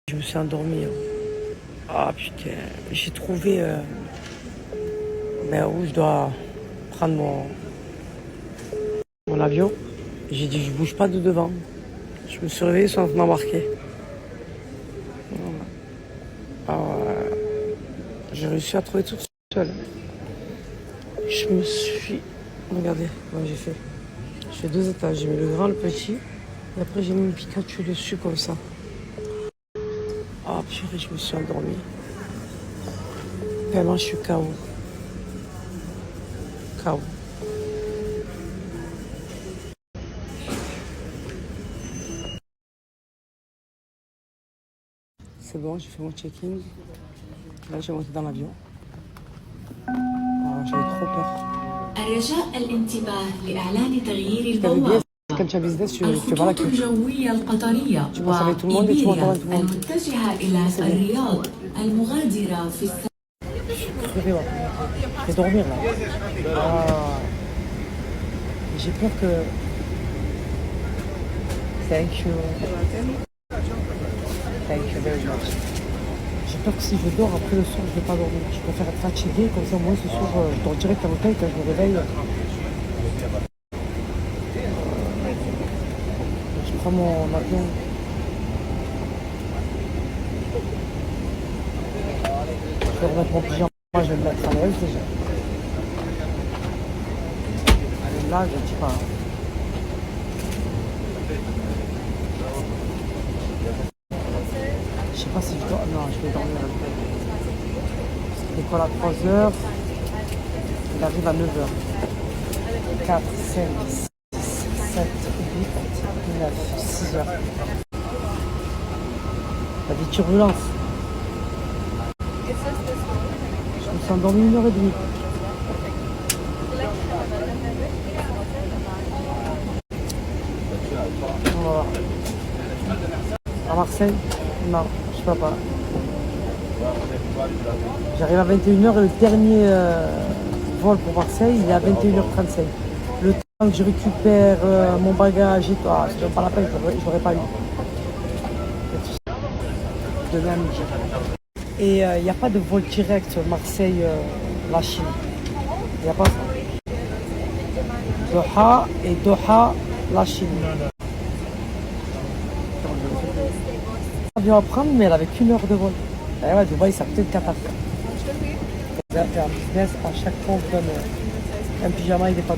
Je me suis endormie. Ah putain, j'ai trouvé où je dois prendre mon avion. J'ai dit je bouge pas de devant. Je me suis réveillée, ils sont en train d'embarquer. J'ai réussi à trouver toute seule. Je me suis... Regardez comment j'ai fait. J'ai fait 2 étages. J'ai mis le grand, le petit. Et après j'ai mis une Pikachu dessus comme ça. Ah purée, je me suis endormie. Tellement je suis KO. KO. C'est bon, j'ai fait mon check-in. Là, j'ai monté dans l'avion. J'avais trop peur. الرجاء الانتباه لإعلان تغيير J'avais البوابة. quand tu as business, tu fais pas la الخطوط queue. الجوية القطرية Tu passes avec tout le monde et tu montes avec tout le monde. المتجهة إلى الرياض المغادرة في Je vais dormir là. J'ai peur que... Thank you. Thank you very much. J'ai peur que si je dors, après le soir, je ne vais pas dormir. Je préfère être fatiguée, comme ça, moi, ce soir, je dors direct à l'hôtel quand je me réveille. Je prends mon avion. Je vais remettre mon pyjama, je vais me mettre à l'aise déjà. Là, je ne dis pas. Je sais pas si je dois... Non, je vais dormir à l'hôtel. L'école à 3h. Il arrive à 9h. 4, 5, 6, 7, 8, 9, 6h. Il y a des turbulences. Je me suis endormi 1h30. Voilà. À Marseille? Non, je sais pas. J'arrive à 21h et le dernier vol pour Marseille, il est à 21h35. Le temps que je récupère mon bagage et tout, c'est pas la peine, j'aurais pas eu. Demain à midi. Et il n'y a pas de vol direct Marseille-La Chine. Il n'y a pas ça. Doha et Doha-La Chine. L'avion à prendre, mais elle avait qu'1 heure de vol. Et ouais, Dubaï, ça coûtait une catastrophe. Faire un business, à chaque fois, on vous donne un pyjama et des pâtes.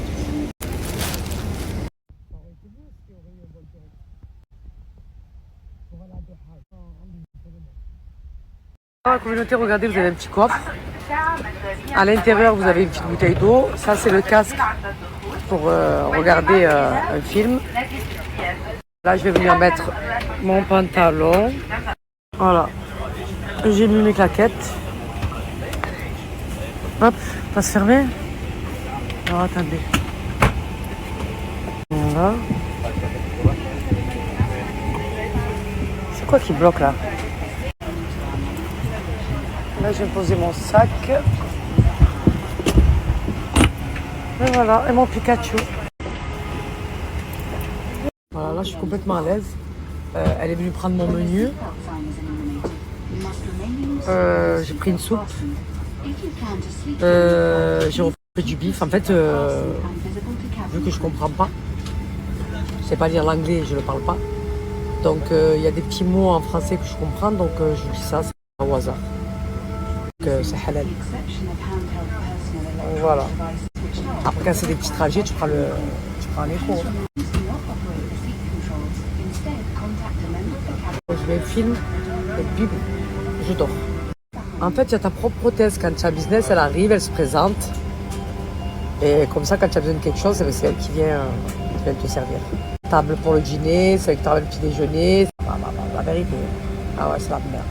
Dans la communauté, regardez, vous avez un petit coffre. À l'intérieur, vous avez une petite bouteille d'eau. Ça, c'est le casque pour regarder un film. Là, je vais venir mettre mon pantalon. Voilà. J'ai mis mes claquettes. Hop, pas se fermer. Alors, attendez. Voilà. C'est quoi qui bloque là? Là, je vais poser mon sac. Et voilà, et mon Pikachu. Voilà, là, je suis complètement à l'aise. Elle est venue prendre mon menu. J'ai pris une soupe. J'ai repris du bif. En fait, vu que je comprends pas, je sais pas lire l'anglais, je le parle pas. Donc, il y a des petits mots en français que je comprends. Donc, je dis ça, c'est au hasard. C'est halal. Voilà. Après, quand c'est des petits trajets, tu prends un écho. Je mets le film et puis je dors. En fait, il y a ta propre prothèse. Quand tu as business, elle arrive, elle se présente. Et comme ça, quand tu as besoin de quelque chose, c'est elle qui vient te servir. Table pour le dîner, c'est avec ta table le petit déjeuner. La vérité. Ah ouais, c'est la merde.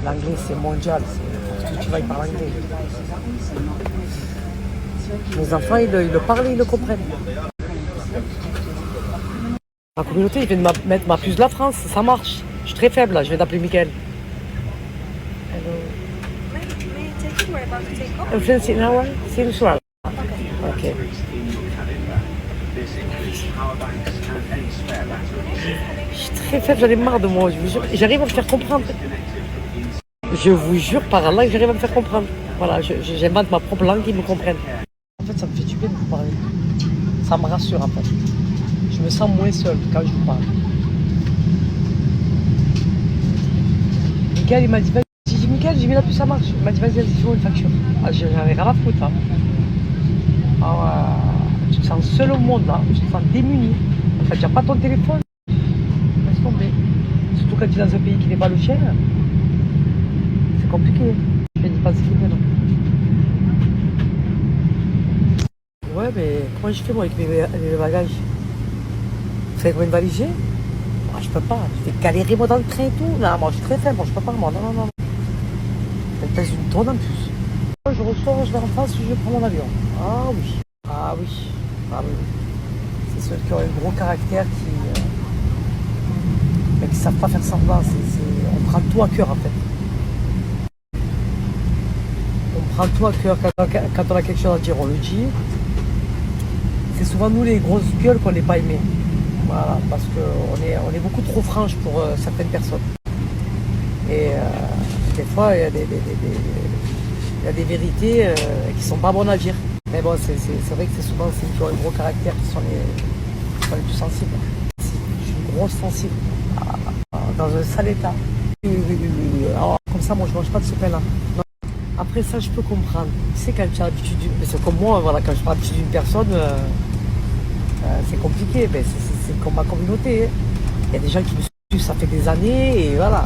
L'anglais, c'est mondial. Partout où tu vas, ils parlent anglais. Mes enfants, ils le parlent et ils le comprennent. La communauté, ils viennent mettre ma puce de la France. Ça marche. Je suis très faible, là. Je vais t'appeler Mickaël. Hello. Influence in hour? Seems well. Ok. Je suis très faible, j'en ai marre de moi, je vous jure. J'arrive à me faire comprendre. Je vous jure par Allah que j'arrive à me faire comprendre. Voilà, j'invente ma propre langue, ils me comprennent. En fait, ça me fait du bien de vous parler. Ça me rassure en fait. Je me sens moins seul quand je vous parle. Mickaël, il m'a dit, vas-y, j'ai dit, Mickaël, j'ai mis la puce, ça marche. Il m'a dit, vas-y, fais-moi une facture. Ah, j'en ai rien à foutre, hein. Ah ouais, tu te sens seul au monde, là. Tu te sens démuni. En fait, tu n'as pas ton téléphone. Laisse tomber. Surtout quand tu es dans un pays qui n'est pas le tien. C'est compliqué. Je vais y penser maintenant. Ouais, mais comment je fais, moi, avec mes bagages? Vous savez combien de valises j'ai? Moi, je peux pas. Je vais galérer, moi, dans le train et tout. Non, moi, je suis très faible. Moi, je peux pas, moi. Non, non, non. Elle pèse une tonne en plus. Je ressors, je vais en France, je prends mon avion. Ah oui. Ah oui. Ah oui. C'est ceux qui ont un gros caractère mais qui ne savent pas faire semblant. On prend tout à cœur, en fait. On prend tout à cœur. Quand on a quelque chose à dire, on le dit. C'est souvent nous, les grosses gueules, qu'on n'est pas aimés. Voilà, parce qu'on est beaucoup trop franche pour certaines personnes. Et des fois, il y a des vérités qui sont pas bonnes à dire. Mais bon, c'est vrai que c'est souvent ceux qui ont un gros caractère qui sont les plus sensibles. Je suis une grosse sensible, dans un sale état. Alors, comme ça, moi, je mange pas de ce pain-là. Après ça, je peux comprendre. Tu sais, quand tu as l'habitude, c'est comme moi, voilà, quand je prends l'habitude d'une personne, c'est compliqué. Ben, c'est comme ma communauté. Hein. Il y a des gens qui me suivent, ça fait des années, et voilà.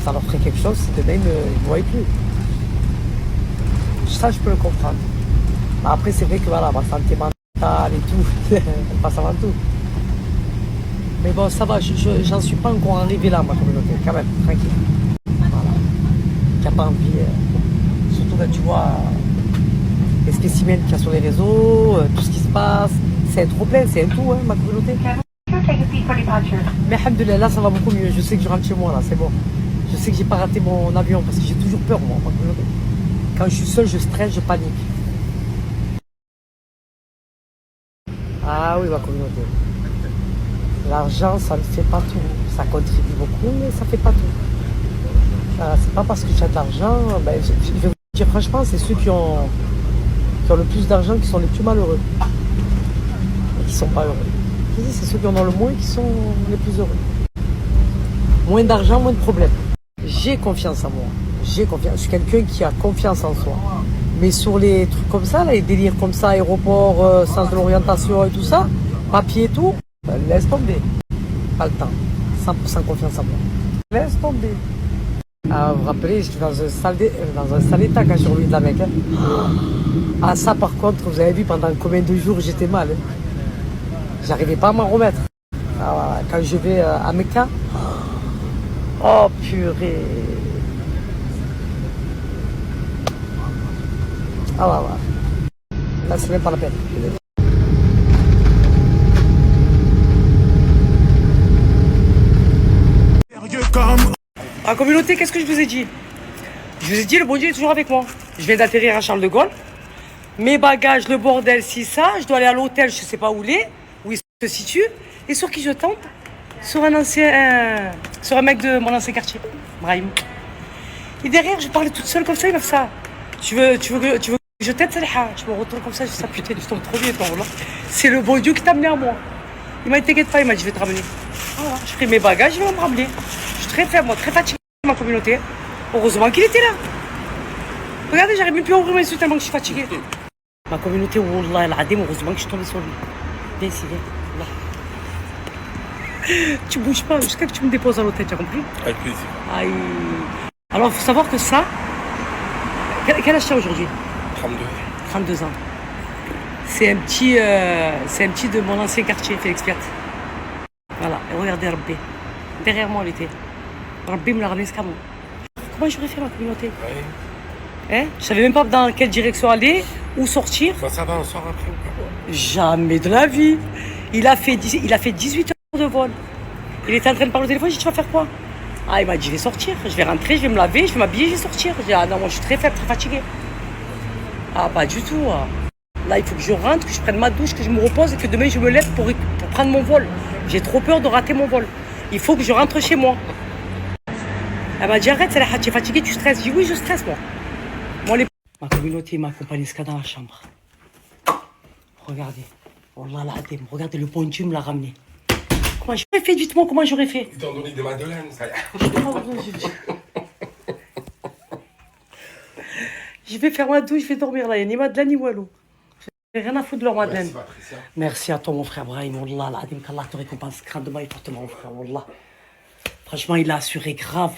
Ça leur ferait quelque chose si demain ils ne me voient plus. Ça, je peux le comprendre. Mais après, c'est vrai que voilà, ma santé mentale et tout, elle passe avant tout. Mais bon, ça va, j'en suis pas encore arrivé là, ma communauté, quand même, tranquille. Voilà. Tu n'as pas envie, surtout quand tu vois les spécimens qu'il y a sur les réseaux, tout ce qui se passe, c'est un trop plein, c'est un tout, hein, ma communauté. Mais alhamdoulilah, là, ça va beaucoup mieux. Je sais que je rentre chez moi, là, c'est bon. Je sais que j'ai pas raté mon avion parce que j'ai toujours peur, moi, ma communauté. Quand je suis seul, je stresse, je panique. Ah oui, ma communauté. L'argent, ça ne fait pas tout. Ça contribue beaucoup, mais ça ne fait pas tout. C'est pas parce que tu as de l'argent. Ben, je vais vous dire franchement, c'est ceux qui ont le plus d'argent qui sont les plus malheureux. Et qui ne sont pas heureux. Je dis, c'est ceux qui en ont le moins qui sont les plus heureux. Moins d'argent, moins de problèmes. J'ai confiance en moi. J'ai confiance. Je suis quelqu'un qui a confiance en soi. Mais sur les trucs comme ça, là, les délires comme ça, aéroport, sens de l'orientation et tout ça, papier et tout, ben, laisse tomber. Pas le temps. 100% confiance en moi. Laisse tomber. Ah, vous vous rappelez, j'étais dans un sale état quand je suis revenu de la Mecque. Hein. Ah, ça par contre, vous avez vu pendant combien de jours j'étais mal. Hein. J'arrivais pas à m'en remettre. Ah, voilà. Quand je vais à Mecca, oh purée. Ah ouais, ouais. Là, c'est même pas la peine. En communauté, qu'est-ce que je vous ai dit? Je vous ai dit, le bon Dieu est toujours avec moi. Je viens d'atterrir à Charles de Gaulle. Mes bagages, le bordel, si ça. Je dois aller à l'hôtel, je sais pas où il se situe. Et sur qui je tombe? Sur un mec de mon ancien quartier, Brahim. Et derrière, je parlais toute seule comme ça, il m'a fait ça. Tu veux que je t'aide, Saliha? Je me retourne comme ça, je dis ça, putain, tu tombes trop bien, ton là. C'est le bon Dieu qui t'a amené à moi. Il m'a dit, t'inquiète pas, il m'a dit, je vais te ramener. Voilà, j'ai pris mes bagages, je vais me ramener. Je suis très faible, moi, très fatiguée, ma communauté. Heureusement qu'il était là. Regardez, j'arrive même plus à ouvrir mes yeux tellement que je suis fatiguée. Ma communauté, Wallah, l'adem, heureusement que je suis tombée sur lui. Viens ici, viens. Tu bouges pas jusqu'à que tu me déposes à l'hôtel, tu as compris? Avec plaisir. Aïe. Alors, il faut savoir que ça... Quel âge tu as aujourd'hui? 32. 32 ans. C'est un petit de mon ancien quartier, Félix Piat. Voilà, et regardez Rabbi. Derrière moi, il était. Rabbi me l'a ramené jusqu'à moi. Comment j'aurais fait ma communauté? Ouais. Hein? Je savais même pas dans quelle direction aller, où sortir. Bah, ça va, on sort après ou pas? Jamais de la vie. Il a fait 18 heures de vol. Il était en train de parler au téléphone, j'ai dit, tu vas faire quoi? Ah, il m'a dit, je vais sortir, je vais rentrer, je vais me laver, je vais m'habiller, je vais sortir. J'ai dit, ah non, moi je suis très faible, très fatiguée. Ah, pas du tout. Là, il faut que je rentre, que je prenne ma douche, que je me repose et que demain je me lève pour prendre mon vol. J'ai trop peur de rater mon vol. Il faut que je rentre chez moi. Elle m'a dit arrête, c'est la tu es fatiguée, tu stresses. J'ai dit oui, je stresse moi. Ma communauté m'a accompagné jusqu'à dans la chambre. Regardez. Wallah l'adem. Regardez le point Dieu me l'a ramené. Comment j'aurais fait, dites-moi comment j'aurais fait. Ils t'ont donné des madeleines, ça y est. Je vais faire ma douche, je vais dormir là. Il n'y a ni madeleine ni wallo. J'ai rien à foutre de leur madeleine. Merci Patricia. Merci à toi mon frère Brahim. Wallah l'adem. Qu'Allah te récompense grandement et fortement mon frère. Wallah. Franchement, il a assuré grave.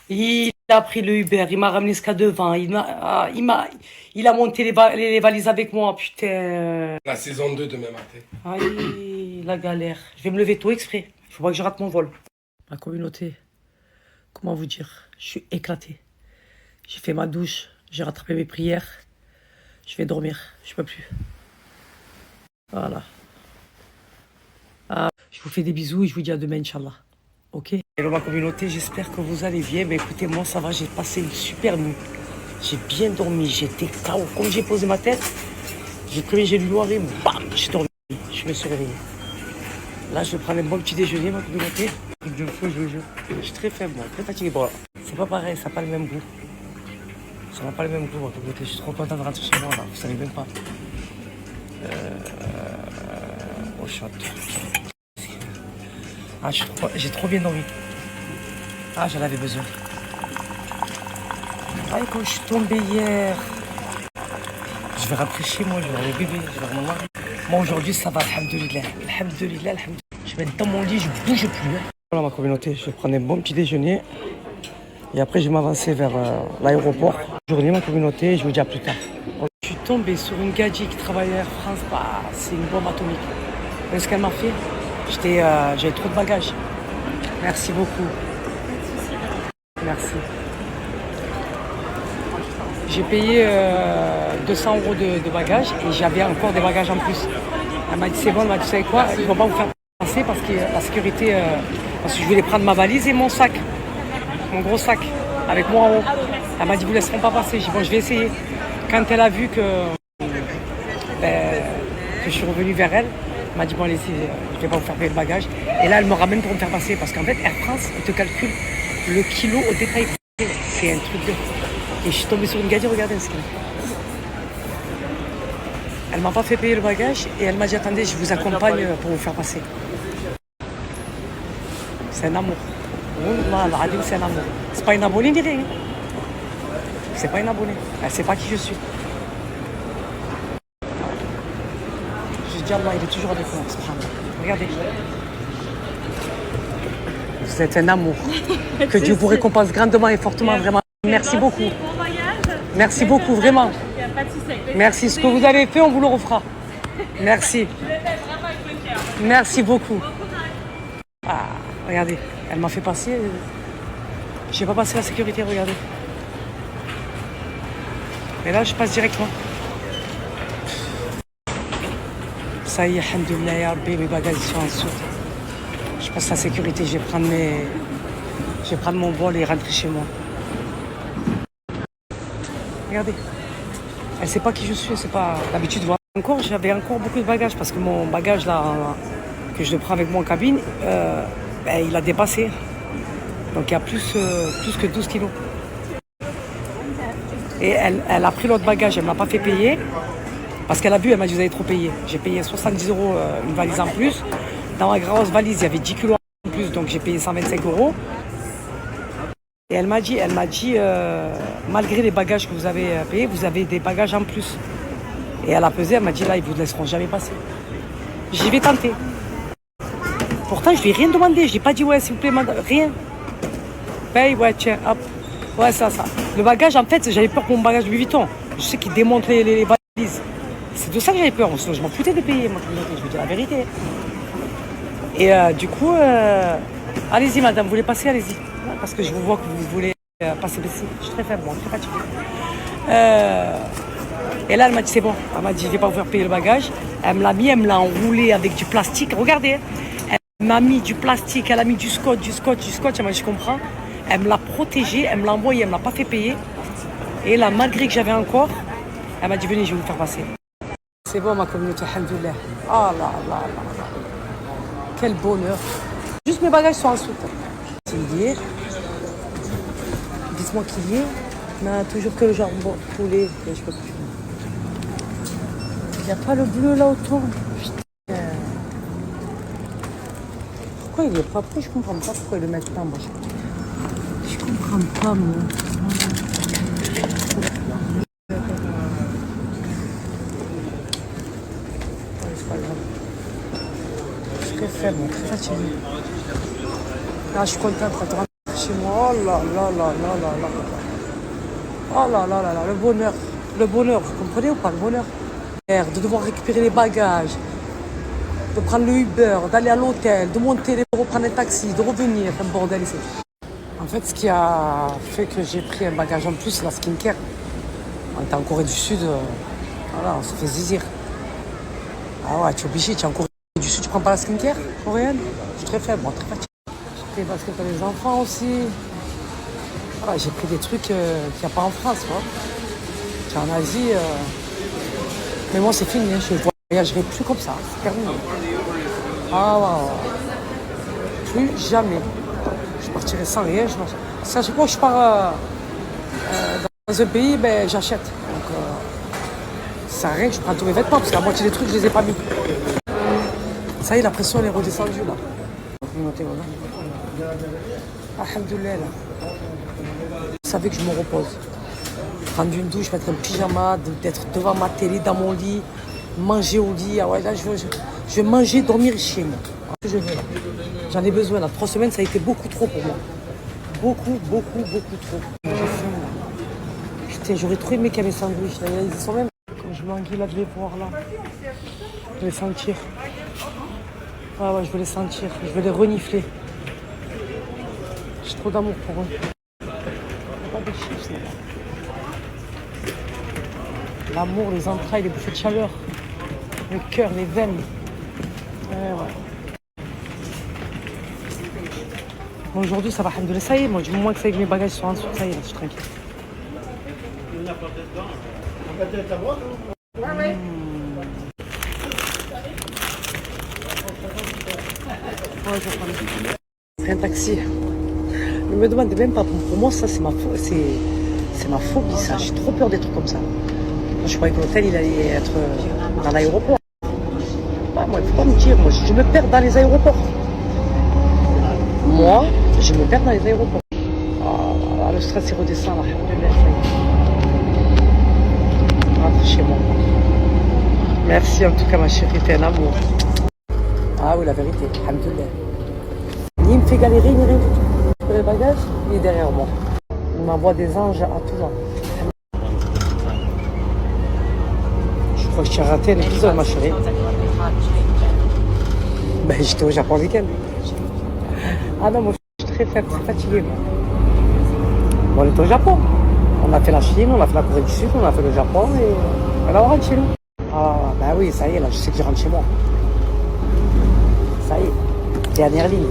Il a pris le Uber, il m'a ramené jusqu'à devant, il a monté les valises avec moi, putain. La saison 2 demain matin. Aïe, la galère. Je vais me lever tôt exprès. Il faut pas que je rate mon vol. Ma communauté, comment vous dire, je suis éclaté. J'ai fait ma douche, j'ai rattrapé mes prières. Je vais dormir, je peux plus. Voilà. Je vous fais des bisous et je vous dis à demain, Inch'Allah. Ok. Hello ma communauté, j'espère que vous allez bien. Mais écoutez, moi ça va, j'ai passé une super nuit. J'ai bien dormi, j'étais KO. Comme j'ai posé ma tête, j'ai lu noir et bam, j'ai dormi. Je me suis réveillé. Là, je vais prendre un bon petit déjeuner, ma communauté. Je suis très faible, moi, très fatigué. Bon, c'est pas pareil, ça n'a pas le même goût. Ça n'a pas le même goût, ma communauté. Je suis trop content de rentrer chez moi, là. Vous savez même pas. Au chat. Ah, j'ai trop bien dormi. Ah, j'en avais besoin. Ah, et quand je suis tombée hier, je vais rentrer chez moi, je vais voir le bébé, je vais voir mon mari. Moi, aujourd'hui, ça va, alhamdoulilah. Alhamdoulilah, alhamdoulilah. Je vais être dans mon lit, je bouge plus. Voilà, ma communauté, je vais prendre un bon petit déjeuner. Et après, je vais m'avancer vers l'aéroport. Journée, ma communauté, je vous dis à plus tard. Je suis tombée sur une gadji qui travaille à Air France. Bah, c'est une bombe atomique. Vous voyez ce qu'elle m'a fait? J'avais trop de bagages. Merci beaucoup. Merci. J'ai payé 200 € de bagages et j'avais encore des bagages en plus. Elle m'a dit c'est bon, elle m'a dit vous savez quoi, ils ne vont pas vous faire passer parce que la sécurité, parce que je voulais prendre ma valise et mon sac, mon gros sac, avec moi en haut. Elle m'a dit vous ne laisseront pas passer. J'ai dit bon, je vais essayer. Quand elle a vu que je suis revenu vers elle, elle m'a dit bon allez-y, je ne vais pas vous faire payer le bagage. Et là elle me ramène pour me faire passer parce qu'en fait Air France, ils te calculent le kilo au détail. C'est un truc de... Et je suis tombée sur une gadji, regardez ce qu'elle a. Elle m'a pas fait payer le bagage et elle m'a dit attendez, je vous accompagne pour vous faire passer. C'est un amour. Wallah, c'est un amour. C'est pas une abonnée ni rien. C'est pas une abonnée. Elle sait pas qui je suis. Je dis Allah, il est toujours avec moi. Regardez. Vous êtes un amour. Que Dieu vous récompense grandement et fortement, vraiment. Merci beaucoup. Merci beaucoup, vraiment. Merci. Ce que vous avez fait, on vous le refera. Merci. Merci beaucoup. Ah, regardez, elle m'a fait passer. Je n'ai pas passé la sécurité, regardez. Mais là, je passe directement. Ça y est, alhamdoulilah, ya Rabbi, mes bagages sont en dessous. Je passe la sécurité, je vais prendre mon vol et rentrer chez moi. Regardez, elle sait pas qui je suis, c'est pas d'habitude. J'avais encore beaucoup de bagages parce que mon bagage là, que je le prends avec moi en cabine, il a dépassé. Donc il y a plus que 12 kilos. Et elle a pris l'autre bagage, elle ne m'a pas fait payer. Parce qu'elle a vu, elle m'a dit vous avez trop payé. J'ai payé 70 € une valise en plus. Dans ma grosse valise, il y avait 10 kilos en plus, donc j'ai payé 125 €. Et elle m'a dit, malgré les bagages que vous avez payés, vous avez des bagages en plus. Et elle a pesé, elle m'a dit là, ils ne vous laisseront jamais passer. J'y vais tenter. Pourtant, je ne lui ai rien demandé. Je n'ai pas dit ouais, s'il vous plaît, madame, rien. Paye, ouais, tiens, hop. Ouais, ça. Le bagage, en fait, j'avais peur pour mon bagage Louis Vuitton. Je sais qu'il démonte les valises. C'est de ça que j'avais peur. Sinon, je m'en foutais de payer, moi, je vous dis la vérité. Et du coup, allez-y, madame, vous voulez passer, allez-y. Parce que je vous vois que vous voulez passer ici. Je suis très faible, moi, très fatiguée. Et là, elle m'a dit, c'est bon. Elle m'a dit, je ne vais pas vous faire payer le bagage. Elle me l'a mis, elle me l'a enroulé avec du plastique. Regardez, elle m'a mis du plastique, elle a mis du scotch. Elle m'a dit, je comprends. Elle me l'a protégé, elle me l'a envoyé, elle ne me l'a pas fait payer. Et là, malgré que j'avais encore, elle m'a dit, venez, je vais vous faire passer. C'est bon, ma communauté, alhamdoulilah. Oh là là là là. Quel bonheur. Juste mes bagages sont ensuite. Il y est. Dites-moi qu'il y est. Non, toujours que le jambon, poulet, je peux plus. Il n'y a pas le bleu là autour. Putain. Pourquoi il est pas pris? Je comprends pas pourquoi ils le mettent pas, moi. Je comprends pas, moi. C'est pas grave. Je suis très faible, très fatiguée. Ah, je suis contente de rentrer chez moi. Oh là là là là là là. Oh là là là là, le bonheur. Le bonheur, vous comprenez ou pas, le bonheur? De devoir récupérer les bagages, de prendre le Uber, d'aller à l'hôtel, de monter, de reprendre un taxi, de revenir, un bordel ici. En fait, ce qui a fait que j'ai pris un bagage en plus, c'est la skincare. On était en Corée du Sud, voilà, on se fait zizir. Ah ouais, tu es obligé, tu es en Corée du Sud, tu prends pas la skincare coréenne? Je suis très faible, moi, très fatiguée. J'ai pris parce que t'as les enfants aussi. Voilà, j'ai pris des trucs qu'il n'y a pas en France, quoi. Tu es en Asie, mais moi c'est fini, je ne voyagerai plus comme ça, c'est terminé. Ah ouais, ouais. Plus jamais. Je partirai sans rien. À chaque fois que je pars dans un pays, ben, j'achète. Donc ça sert à rien que je prenne tous mes vêtements, parce que la moitié des trucs, je les ai pas mis. Ça y est, la pression elle est redescendue là. Alhamdoulilah là. Vous savez que je me repose. Prendre une douche, mettre un pyjama, d'être devant ma télé, dans mon lit, manger au lit. Ah ouais, là, je vais manger, dormir chez moi. C'est ce que je veux là. J'en ai besoin là. 3 semaines, ça a été beaucoup trop pour moi. Beaucoup, beaucoup, beaucoup trop. J'ai faim là. Putain, j'aurais trop aimé qu'il y ait mes sandwichs là. Ils sont même. Quand je m'engueule là de les voir là. Je vais les sentir. Ah ouais, je veux les sentir. Je veux les renifler. J'ai trop d'amour pour eux. Il n'y a pas de chips là. L'amour, les entrailles, les bouffées de chaleur, le cœur, les veines. Ouais. Bon, aujourd'hui, ça va, alhamdoulilah. Ça y est, moi, du moment que ça y est, que mes bagages sont en dessous, ça y est, là, je suis tranquille. Ouais, je vais prendre un taxi. Ne me demandez même pas, pour moi, ça, c'est ma phobie, ça. J'ai trop peur des trucs comme ça. Moi, je croyais que l'hôtel, il allait être dans l'aéroport. Ouais, moi, il ne faut pas me dire, moi, je me perds dans les aéroports. Moi, je me perds dans les aéroports. Oh, là, le stress, il redescend, là. Rentre chez moi. Merci, en tout cas, ma chérie, t'es un amour. Ah oui, la vérité, alhamdoulilah. Ni il me fait galérer, ni rien du tout. Les bagages, il est derrière moi. Il m'envoie des anges à tout va. Je crois que je t'ai raté un épisode, ma chérie. Ben, j'étais au Japon avec elle. Ah non, moi, je suis très faible, très fatiguée, moi. Bon, on est au Japon. On a fait la Chine, on a fait la Corée du Sud, on a fait le Japon et là, on rentre chez nous. Ah, ben oui, ça y est, là, je sais que je rentre chez moi. Ça y est, dernière ligne.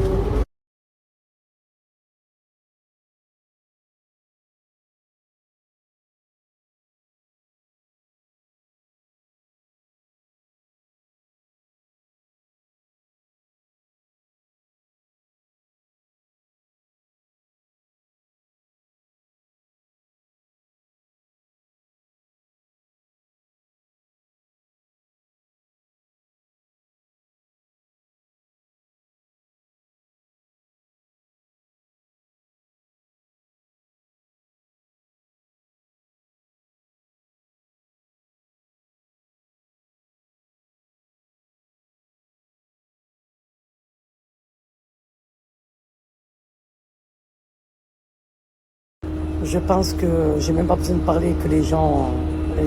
Je pense que j'ai même pas besoin de parler, que les gens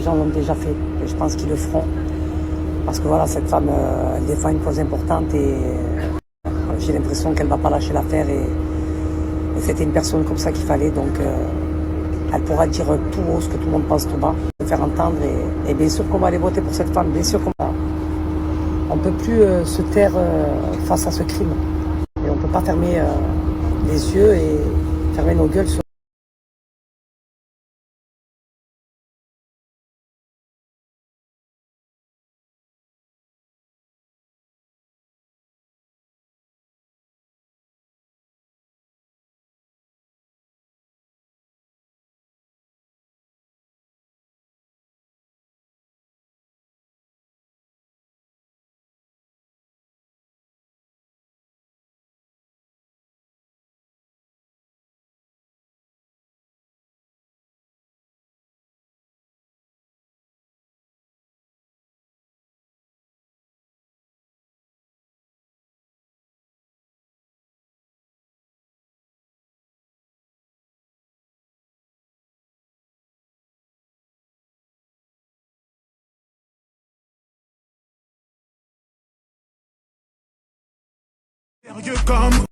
l'ont déjà fait. Et je pense qu'ils le feront. Parce que voilà, cette femme, elle défend une cause importante et j'ai l'impression qu'elle ne va pas lâcher l'affaire. Et c'était une personne comme ça qu'il fallait. Donc, elle pourra dire tout haut ce que tout le monde pense tout bas, se faire entendre. Et bien sûr qu'on va aller voter pour cette femme. Bien sûr qu'on va. On ne peut plus se taire face à ce crime. Et on ne peut pas fermer les yeux et fermer nos gueules sur Sérieux comme